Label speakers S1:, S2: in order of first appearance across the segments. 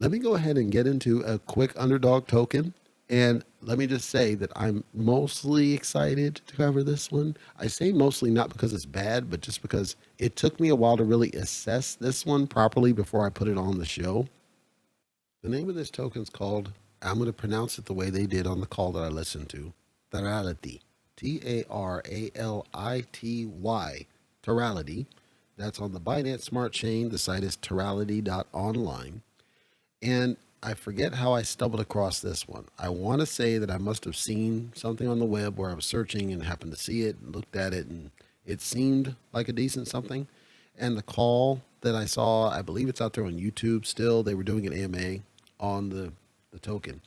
S1: Let me go ahead and get into a quick underdog token. And let me just say that I'm mostly excited to cover this one. I say mostly not because it's bad, but just because it took me a while to really assess this one properly before I put it on the show. The name of this token is called, I'm going to pronounce it the way they did on the call that I listened to, Tarality. Tarality. Tarality. That's on the Binance Smart Chain. The site is tarality.online. And I forget how I stumbled across this one. I want to say that I must have seen something on the web where I was searching and happened to see it and looked at it, and it seemed like a decent something. And the call that I saw, I believe it's out there on YouTube still. They were doing an AMA on the token.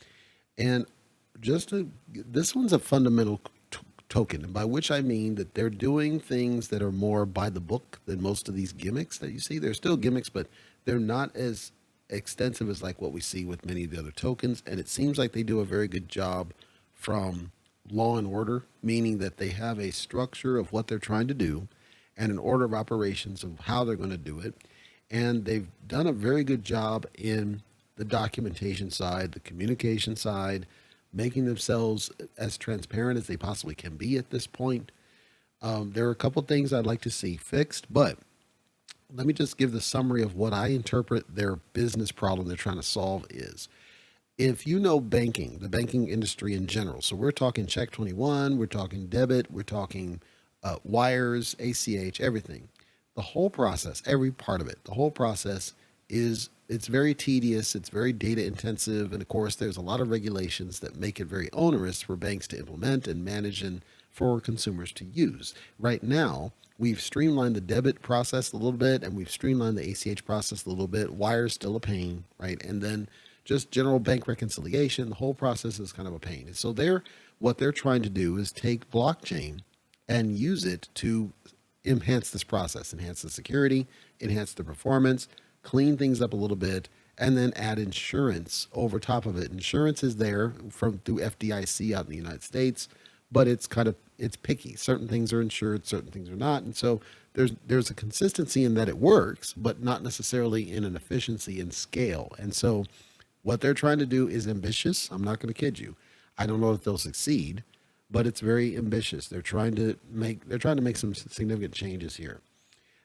S1: And this one's a fundamental token, and by which I mean that they're doing things that are more by the book than most of these gimmicks that you see. They're still gimmicks, but they're not as extensive as like what we see with many of the other tokens. And it seems like they do a very good job from law and order, meaning that they have a structure of what they're trying to do and an order of operations of how they're going to do it. And they've done a very good job in the documentation side, the communication side, making themselves as transparent as they possibly can be at this point. There are a couple things I'd like to see fixed, but let me just give the summary of what I interpret their business problem they're trying to solve is. If you know banking, the banking industry in general, so we're talking Check 21, we're talking debit, we're talking wires, ACH, everything. The whole process, every part of it, the whole process it's very tedious, it's very data intensive, and of course there's a lot of regulations that make it very onerous for banks to implement and manage and for consumers to use. Right now, we've streamlined the debit process a little bit and we've streamlined the ACH process a little bit. Wire's still a pain, right? And then just general bank reconciliation, the whole process is kind of a pain. And so what they're trying to do is take blockchain and use it to enhance this process, enhance the security, enhance the performance, clean things up a little bit, and then add insurance over top of it. Insurance is there through FDIC out in the United States, but it's picky. Certain things are insured, certain things are not, and so there's a consistency in that it works, but not necessarily in an efficiency and scale. And so what they're trying to do is ambitious. I'm not going to kid you. I don't know if they'll succeed, but it's very ambitious. They're trying to make some significant changes here.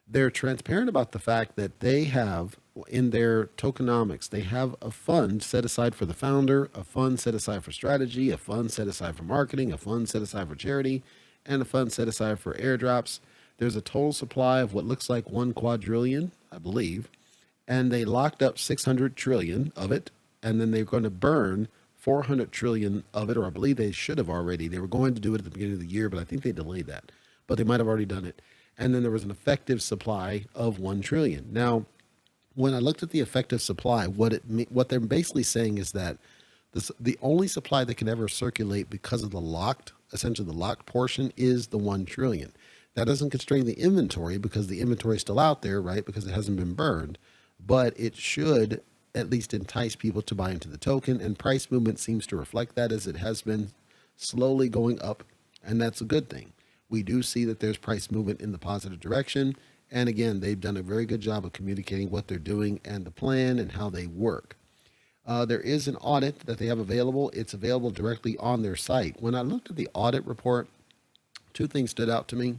S1: They're transparent about the fact that they have in their tokenomics, they have a fund set aside for the founder, a fund set aside for strategy, a fund set aside for marketing, a fund set aside for charity, and a fund set aside for airdrops. There's a total supply of what looks like 1 quadrillion, I believe, and they locked up 600 trillion of it, and then they're going to burn 400 trillion of it, or I believe they should have already. They were going to do it at the beginning of the year, but I think they delayed that, but they might have already done it. And then there was an effective supply of 1 trillion. Now, when I looked at the effective supply, what they're basically saying is that the only supply that can ever circulate because of essentially the locked portion is the 1 trillion. That doesn't constrain the inventory because the inventory is still out there, right? Because it hasn't been burned, but it should at least entice people to buy into the token, and price movement seems to reflect that as it has been slowly going up, and that's a good thing. We do see that there's price movement in the positive direction. And again, they've done a very good job of communicating what they're doing and the plan and how they work. There is an audit that they have available. It's available directly on their site. When I looked at the audit report, two things stood out to me.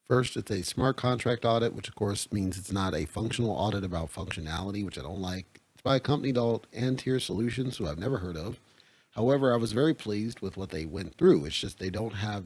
S1: First, it's a smart contract audit, which of course means it's not a functional audit about functionality, which I don't like. It's by a company called Antier Solutions, who I've never heard of. However, I was very pleased with what they went through. It's just they don't have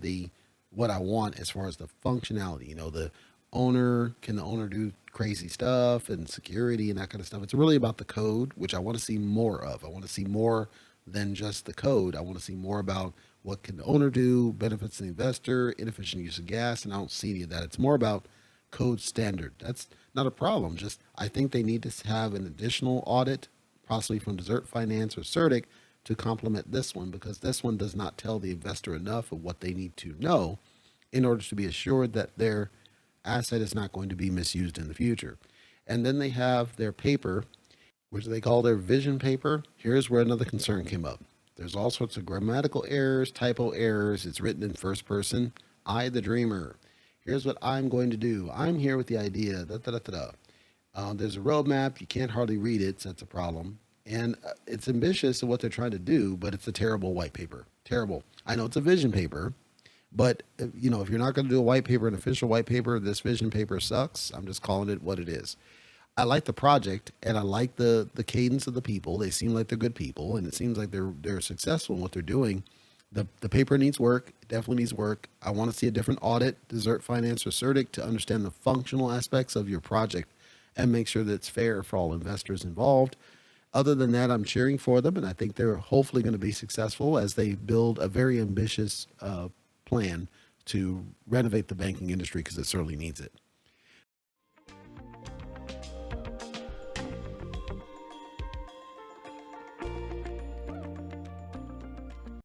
S1: what I want as far as the functionality. Can the owner do crazy stuff and security and that kind of stuff? It's really about the code, which I want to see more of. I want to see more than just the code. I want to see more about what can the owner do, benefits the investor, inefficient use of gas, and I don't see any of that. It's more about code standard. That's not a problem. Just I think they need to have an additional audit, possibly from Desert Finance or CERTIC, to complement this one, because this one does not tell the investor enough of what they need to know in order to be assured that their asset is not going to be misused in the future. And then they have their paper, which they call their vision paper. Here's where another concern came up. There's all sorts of grammatical errors, typo errors. It's written in first person. I, the dreamer. Here's what I'm going to do. I'm here with the idea. There's a roadmap. You can't hardly read it, so that's a problem. And it's ambitious in what they're trying to do, but it's a terrible white paper. Terrible. I know it's a vision paper, but if you're not going to do a white paper, an official white paper, this vision paper sucks. I'm just calling it what it is. I like the project, and I like the cadence of the people. They seem like they're good people, and it seems like they're successful in what they're doing. The paper needs work. It definitely needs work. I want to see a different audit, Desert Finance or CERTIC, to understand the functional aspects of your project and make sure that it's fair for all investors involved. Other than that, I'm cheering for them, and I think they're hopefully going to be successful as they build a very ambitious plan to renovate the banking industry, because it certainly needs it.